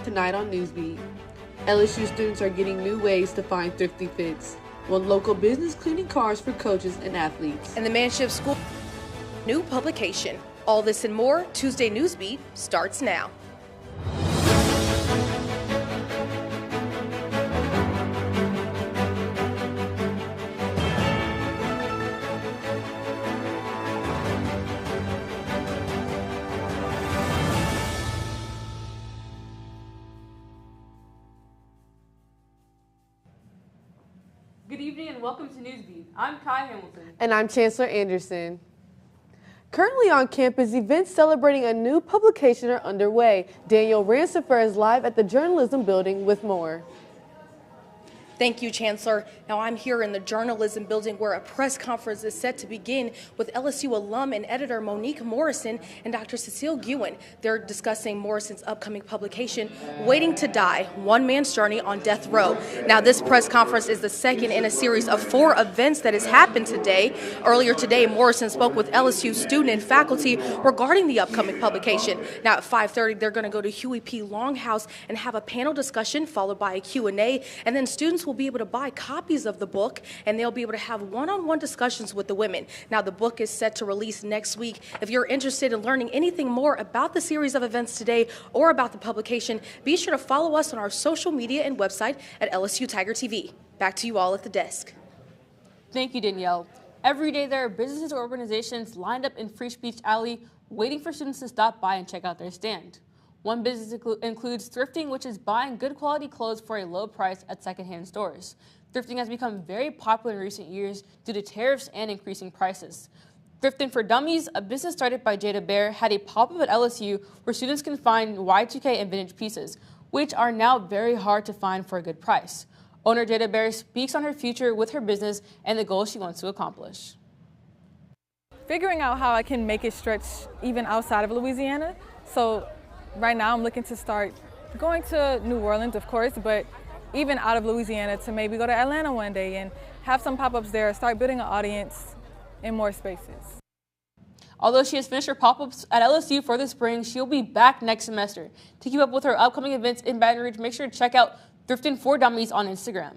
Tonight on Newsbeat, LSU students are getting new ways to find thrifty fits. One local business cleaning cars for coaches and athletes. And the Manship School new publication. All this and more, Tuesday Newsbeat starts now. Good evening and welcome to Newsbeat. I'm Kai Hamilton. And I'm Chancellor Anderson. Currently on campus, events celebrating a new publication are underway. Daniel Ransomfer is live at the Journalism Building with more. Thank you, Chancellor. Now I'm here in the Journalism Building where a press conference is set to begin with LSU alum and editor Monique Morrison and Dr. Cecile Guin. They're discussing Morrison's upcoming publication, Waiting to Die, One Man's Journey on Death Row. Now this press conference is the second in a series of 4 events that has happened today. Earlier today, Morrison spoke with LSU student and faculty regarding the upcoming publication. Now at 5:30, they're going to go to Huey P. Longhouse and have a panel discussion followed by a Q&A, and then students will be able to buy copies of the book and they'll be able to have one-on-one discussions with the women. Now the book is set to release next week. If you're interested in learning anything more about the series of events today or about the publication, be sure to follow us on our social media and website at LSU Tiger TV. Back to you all at the desk. Thank you, Danielle. Every day there are businesses or organizations lined up in Free Speech Alley waiting for students to stop by and check out their stand. One business includes thrifting, which is buying good quality clothes for a low price at secondhand stores. Thrifting has become very popular in recent years due to tariffs and increasing prices. Thrifting for Dummies, a business started by Jada Bear, had a pop-up at LSU where students can find Y2K and vintage pieces, which are now very hard to find for a good price. Owner Jada Bear speaks on her future with her business and the goals she wants to accomplish. Figuring out how I can make it stretch even outside of Louisiana. So right now I'm looking to start going to New Orleans, of course, but even out of Louisiana to maybe go to Atlanta one day and have some pop-ups there, start building an audience in more spaces. Although she has finished her pop-ups at LSU for the spring, she'll be back next semester. To keep up with her upcoming events in Baton Rouge, make sure to check out Thrifting for Dummies on Instagram.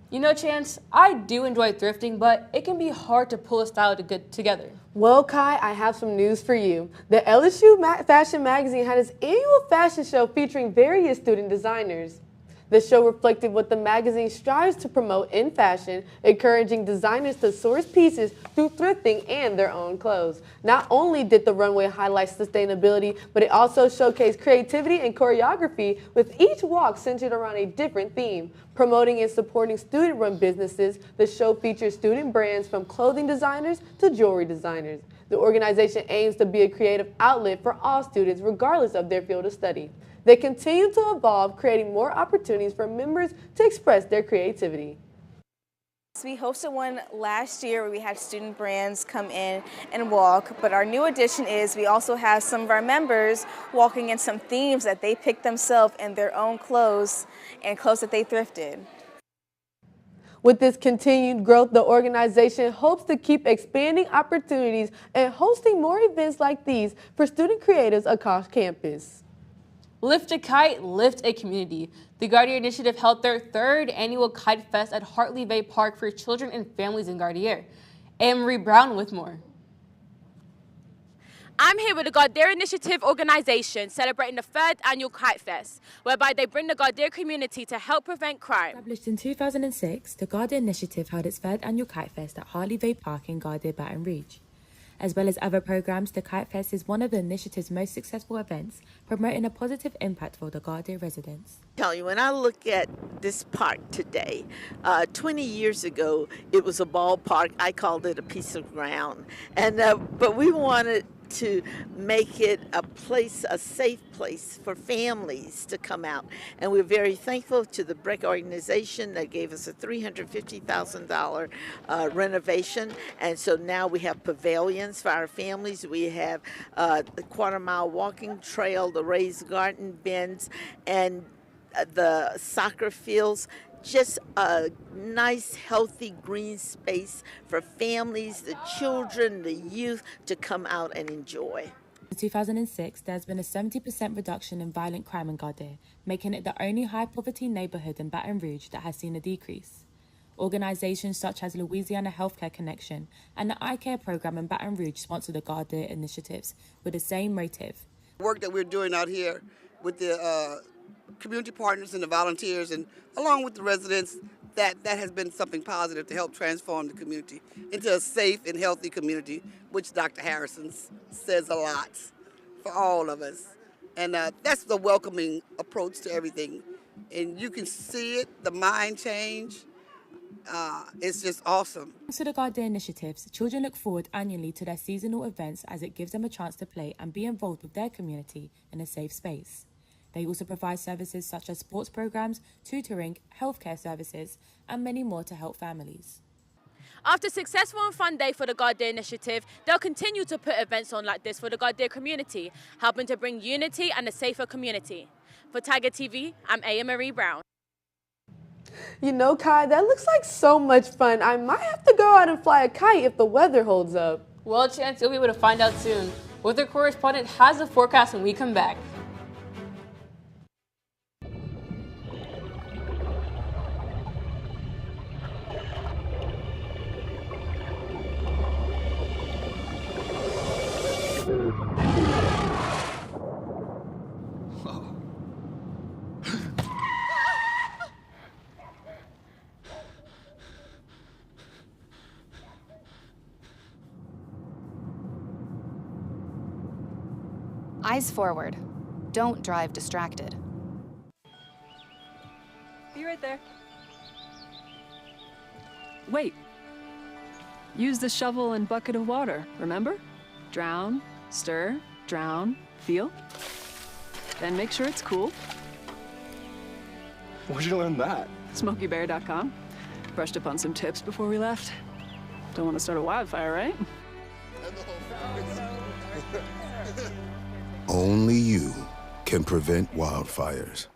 You know, Chance, I do enjoy thrifting, but it can be hard to pull a style together. Well, Kai, I have some news for you. The LSU Fashion Magazine had its annual fashion show featuring various student designers. The show reflected what the magazine strives to promote in fashion, encouraging designers to source pieces through thrifting and their own clothes. Not only did the runway highlight sustainability, but it also showcased creativity and choreography, with each walk centered around a different theme. Promoting and supporting student-run businesses, the show features student brands from clothing designers to jewelry designers. The organization aims to be a creative outlet for all students, regardless of their field of study. They continue to evolve, creating more opportunities for members to express their creativity. We hosted one last year where we had student brands come in and walk, but our new addition is we also have some of our members walking in some themes that they picked themselves in their own clothes and clothes that they thrifted. With this continued growth, the organization hopes to keep expanding opportunities and hosting more events like these for student creatives across campus. Lift a Kite, Lift a Community. The Gardere Initiative held their 3rd annual Kite Fest at Hartley Bay Park for children and families in Gardere. Anne-Marie Brown with more. I'm here with the Gardere Initiative organization celebrating the 3rd annual Kite Fest, whereby they bring the Gardere community to help prevent crime. Established in 2006, the Gardere Initiative held its 3rd annual Kite Fest at Hartley Bay Park in Gardere, Baton Rouge. As well as other programs, the Kite Fest is one of the initiative's most successful events, promoting a positive impact for the Gardere residents. Tell you, when I look at this park today, 20 years ago, it was a ballpark. I called it a piece of ground, and but we wanted to make it a place, a safe place for families to come out. And we're very thankful to the BREC organization that gave us a $350,000 renovation. And so now we have pavilions for our families. We have the quarter-mile walking trail, the raised garden bins, and the soccer fields. Just a nice, healthy green space for families, the children, the youth to come out and enjoy. In 2006, there has been a 70% reduction in violent crime in Gardere, making it the only high-poverty neighborhood in Baton Rouge that has seen a decrease. Organizations such as Louisiana Healthcare Connection and the Eye Care program in Baton Rouge sponsor the Gardere initiatives with the same motive. The work that we're doing out here with the community partners and the volunteers, and along with the residents, that has been something positive to help transform the community into a safe and healthy community, which Dr. Harrison says a lot for all of us. And that's the welcoming approach to everything. And you can see it, the mind change. It's just awesome. Thanks to the Gardere initiatives, children look forward annually to their seasonal events as it gives them a chance to play and be involved with their community in a safe space. They also provide services such as sports programs, tutoring, healthcare services, and many more to help families. After a successful and fun day for the Gardere Initiative, they'll continue to put events on like this for the Gardere community, helping to bring unity and a safer community. For Tiger TV, I'm Aya Marie Brown. You know, Kai, that looks like so much fun. I might have to go out and fly a kite if the weather holds up. Well, Chance, you'll be able to find out soon. Weather correspondent has the forecast when we come back. Eyes forward. Don't drive distracted. Be right there. Wait. Use the shovel and bucket of water, remember? Drown, stir, drown, feel. Then make sure it's cool. Where'd you learn that? SmokeyBear.com. Brushed up on some tips before we left. Don't want to start a wildfire, right? Only you can prevent wildfires.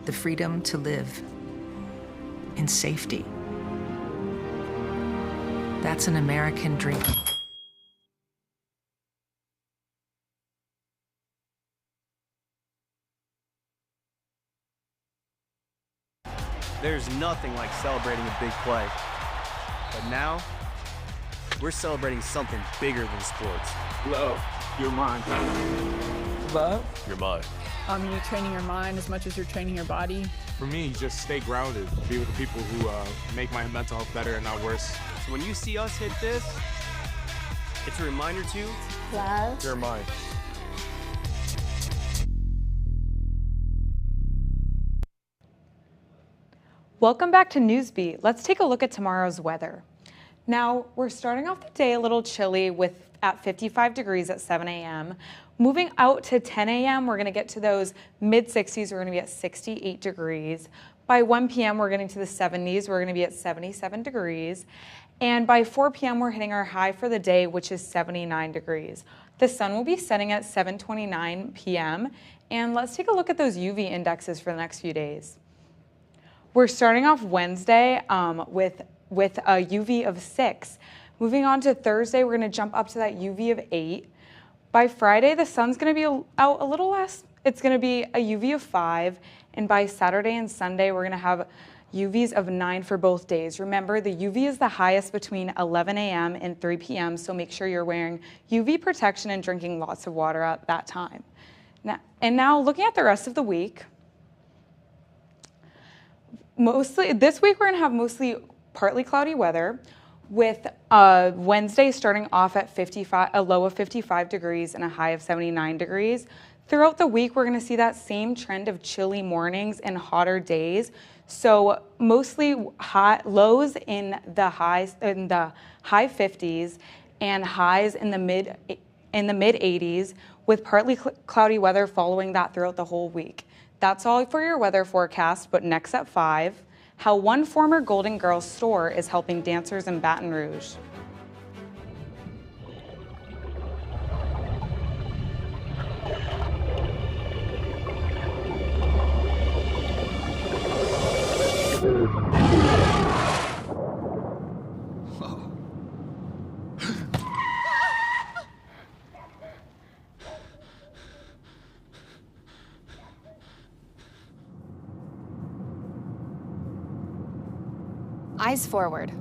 The freedom to live in safety. That's an American dream. There's nothing like celebrating a big play. But now, we're celebrating something bigger than sports. Love, your mind. Love? Your mind. You training your mind as much as you're training your body. For me, just stay grounded. Be with the people who make my mental health better and not worse. So when you see us hit this, it's a reminder to love your mind. Welcome back to Newsbeat. Let's take a look at tomorrow's weather. Now, we're starting off the day a little chilly at 55 degrees at 7 a.m. Moving out to 10 a.m., we're going to get to those mid-60s. We're going to be at 68 degrees. By 1 p.m., we're getting to the 70s. We're going to be at 77 degrees. And by 4 p.m., we're hitting our high for the day, which is 79 degrees. The sun will be setting at 7:29 p.m. And let's take a look at those UV indexes for the next few days. We're starting off Wednesday with a UV of 6. Moving on to Thursday, we're going to jump up to that UV of 8. By Friday, the sun's going to be out a little less. It's going to be a UV of 5. And by Saturday and Sunday, we're going to have UVs of 9 for both days. Remember, the UV is the highest between 11 a.m. and 3 p.m., so make sure you're wearing UV protection and drinking lots of water at that time. Now looking at the rest of the week, this week we're going to have mostly partly cloudy weather with Wednesday starting off at a low of 55 degrees and a high of 79 degrees. Throughout the week, we're going to see that same trend of chilly mornings and hotter days. So mostly lows in the high 50s and highs in the mid 80s with partly cloudy weather following that throughout the whole week. That's all for your weather forecast, but next at 5, how one former Golden Girls store is helping dancers in Baton Rouge. Eyes forward.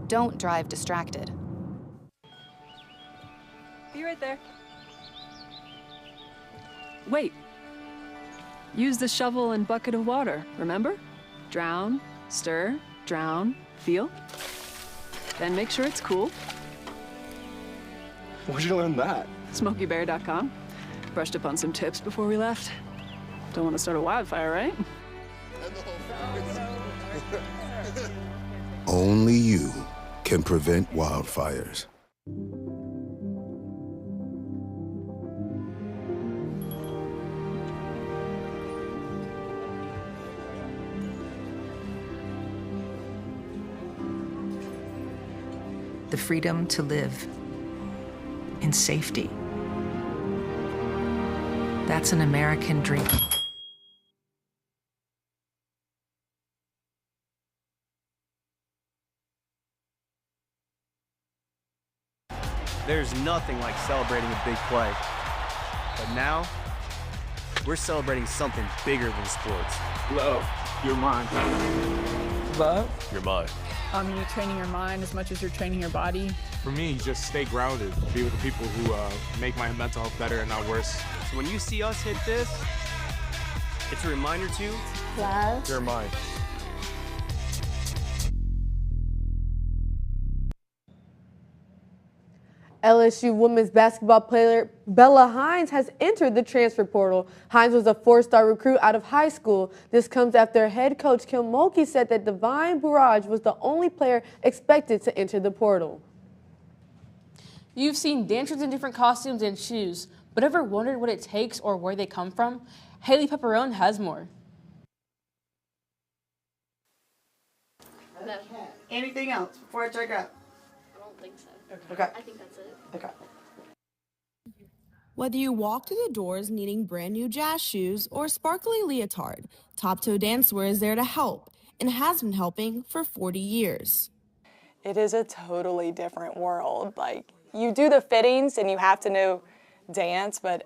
Don't drive distracted. Be right there. Wait. Use the shovel and bucket of water, remember? Drown, stir, drown, feel. Then make sure it's cool. Where'd you learn that? SmokeyBear.com. Brushed up on some tips before we left. Don't want to start a wildfire, right? Only you can prevent wildfires. The freedom to live in safety. That's an American dream. There's nothing like celebrating a big play. But now, we're celebrating something bigger than sports. Love, you're mine. Love? You're mine. You training your mind as much as you're training your body. For me, just stay grounded. Be with the people who make my mental health better and not worse. So when you see us hit this, it's a reminder to Love. you're mine. LSU women's basketball player Bella Hines has entered the transfer portal. Hines was a 4-star recruit out of high school. This comes after head coach Kim Mulkey said that Divine Barrage was the only player expected to enter the portal. You've seen dancers in different costumes and shoes, but ever wondered what it takes or where they come from? Haley Pepperone has more. No. Anything else before I check out? I don't think so. Okay. I think that's it. Okay. Whether you walk through the doors needing brand new jazz shoes or sparkly leotard, Top Toe Dancewear is there to help and has been helping for 40 years. It is a totally different world. Like, you do the fittings and you have to know dance, but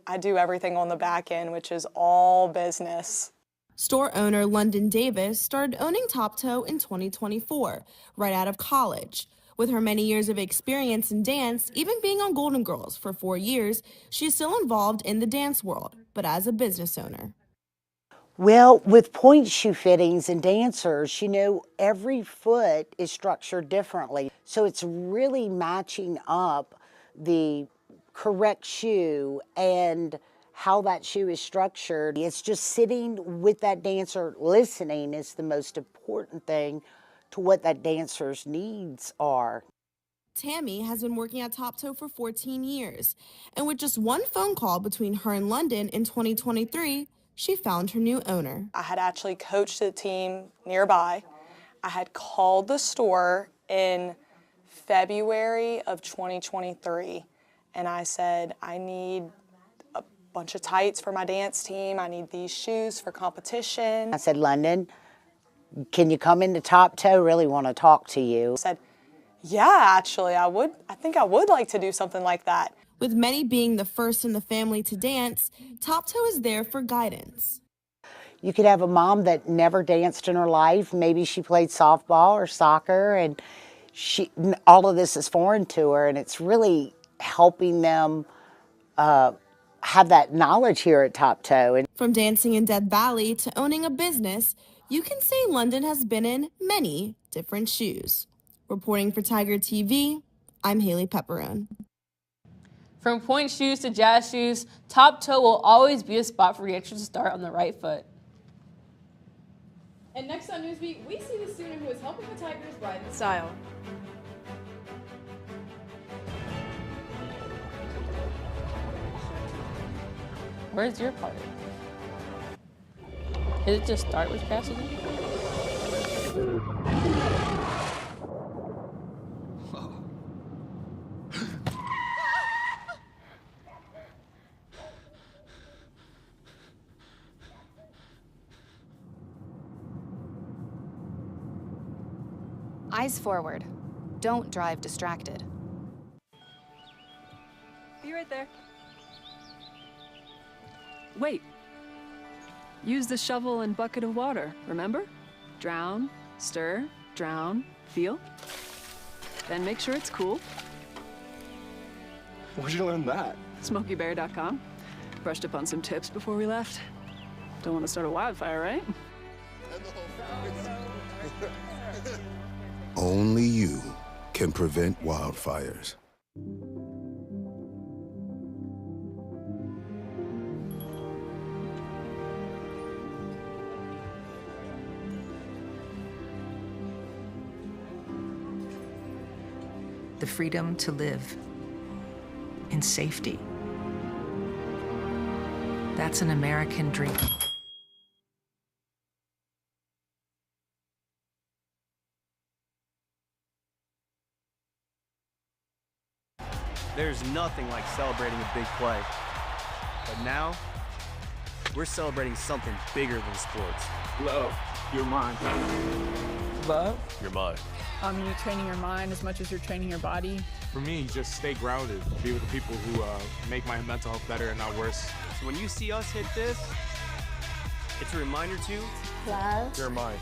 I do everything on the back end, which is all business. Store owner London Davis started owning Top Toe in 2024, right out of college. With her many years of experience in dance, even being on Golden Girls for 4 years, she's still involved in the dance world, but as a business owner. Well, with point shoe fittings and dancers, you know, every foot is structured differently. So it's really matching up the correct shoe and how that shoe is structured. It's just sitting with that dancer, listening is the most important thing to what that dancer's needs are. Tammy has been working at Top Toe for 14 years, and with just one phone call between her and London in 2023, she found her new owner. I had actually coached a team nearby. I had called the store in February of 2023, and I said, I need a bunch of tights for my dance team. I need these shoes for competition. I said, London, can you come into Top Toe? Really want to talk to you. I said, yeah, actually, I think I would like to do something like that. With many being the first in the family to dance, Top Toe is there for guidance. You could have a mom that never danced in her life. Maybe she played softball or soccer, and all of this is foreign to her, and it's really helping them have that knowledge here at Top Toe. And from dancing in Death Valley to owning a business, you can say London has been in many different shoes. Reporting for Tiger TV, I'm Haley Pepperone. From point shoes to jazz shoes, Top Toe will always be a spot for dancers to start on the right foot. And next on Newsbeat, we see the student who is helping the Tigers ride in style. Where's your part? Did it just start with Cassidy? Eyes forward. Don't drive distracted. Be right there. Wait. Use the shovel and bucket of water, remember? Drown, stir, drown, feel. Then make sure it's cool. Where'd you learn that? SmokeyBear.com. Brushed up on some tips before we left. Don't want to start a wildfire, right? Only you can prevent wildfires. The freedom to live in safety. That's an American dream. There's nothing like celebrating a big play. But now, we're celebrating something bigger than sports. Love, you're mine. Love? You're mine. You're training your mind as much as you're training your body. For me, just stay grounded. Be with the people who make my mental health better and not worse. So when you see us hit this, it's a reminder to Love. you're mine.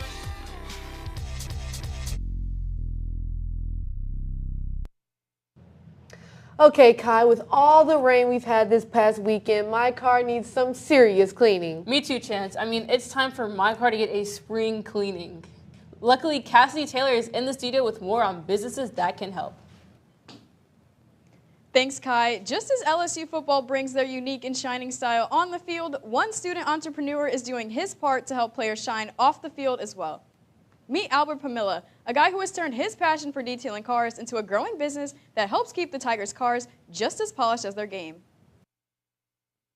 Okay, Kai, with all the rain we've had this past weekend, my car needs some serious cleaning. Me too, Chance. I mean, it's time for my car to get a spring cleaning. Luckily, Cassidy Taylor is in the studio with more on businesses that can help. Thanks, Kai. Just as LSU football brings their unique and shining style on the field, one student entrepreneur is doing his part to help players shine off the field as well. Meet Albert Pamilla, a guy who has turned his passion for detailing cars into a growing business that helps keep the Tigers' cars just as polished as their game.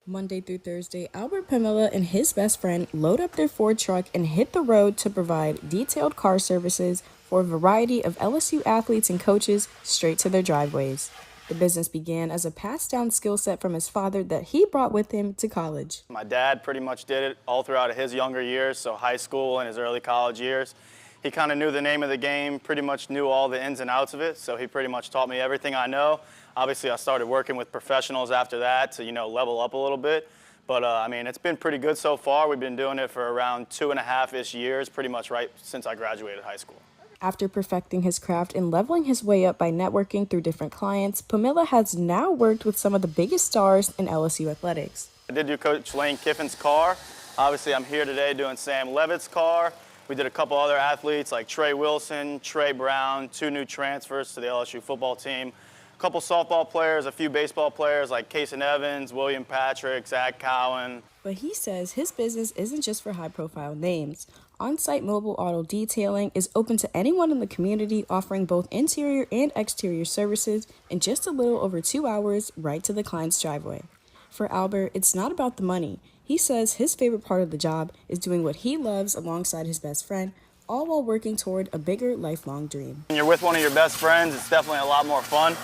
Monday through Thursday, Albert Pamilla and his best friend load up their Ford truck and hit the road to provide detailed car services for a variety of LSU athletes and coaches straight to their driveways. The business began as a passed-down skill set from his father that he brought with him to college. My dad pretty much did it all throughout his younger years, so high school and his early college years. He kind of knew the name of the game, pretty much knew all the ins and outs of it, so he pretty much taught me everything I know. Obviously, I started working with professionals after that to, level up a little bit. But, I mean, it's been pretty good so far. We've been doing it for around 2.5-ish years, pretty much right since I graduated high school. After perfecting his craft and leveling his way up by networking through different clients, Pamilla has now worked with some of the biggest stars in LSU athletics. I did do Coach Lane Kiffin's car. Obviously, I'm here today doing Sam Levitt's car. We did a couple other athletes like Trey Wilson, Trey Brown, 2 new transfers to the LSU football team. A couple softball players, a few baseball players like Kason Evans, William Patrick, Zach Cowan. But he says his business isn't just for high-profile names. On-site mobile auto detailing is open to anyone in the community, offering both interior and exterior services in just a little over 2 hours right to the client's driveway. For Albert, it's not about the money. He says his favorite part of the job is doing what he loves alongside his best friend, all while working toward a bigger lifelong dream. When you're with one of your best friends, it's definitely a lot more fun.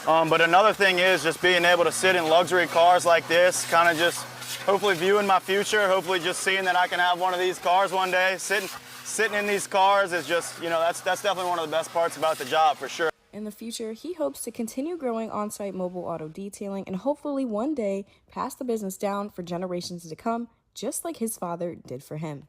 But another thing is just being able to sit in luxury cars like this, kind of just hopefully viewing my future, hopefully just seeing that I can have one of these cars one day. Sitting in these cars is just, that's definitely one of the best parts about the job for sure. In the future, he hopes to continue growing on-site mobile auto detailing and hopefully one day pass the business down for generations to come, just like his father did for him.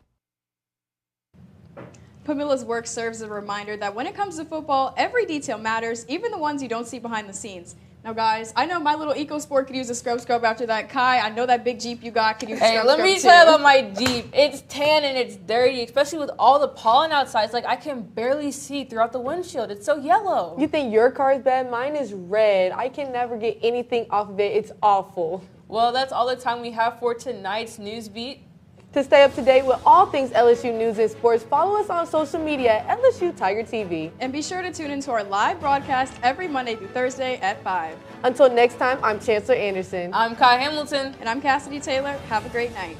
Pamilla's work serves as a reminder that when it comes to football, every detail matters, even the ones you don't see behind the scenes. Now, guys, I know my little EcoSport could use a scrub after that. Kai, I know that big Jeep you got could use a scrub let me tell you about my Jeep. It's tan and it's dirty, especially with all the pollen outside. It's like I can barely see throughout the windshield. It's so yellow. You think your car is bad? Mine is red. I can never get anything off of it. It's awful. Well, that's all the time we have for tonight's Newsbeat. To stay up to date with all things LSU news and sports, follow us on social media at LSU Tiger TV. And be sure to tune into our live broadcast every Monday through Thursday at 5. Until next time, I'm Chancellor Anderson. I'm Kai Hamilton. And I'm Cassidy Taylor. Have a great night.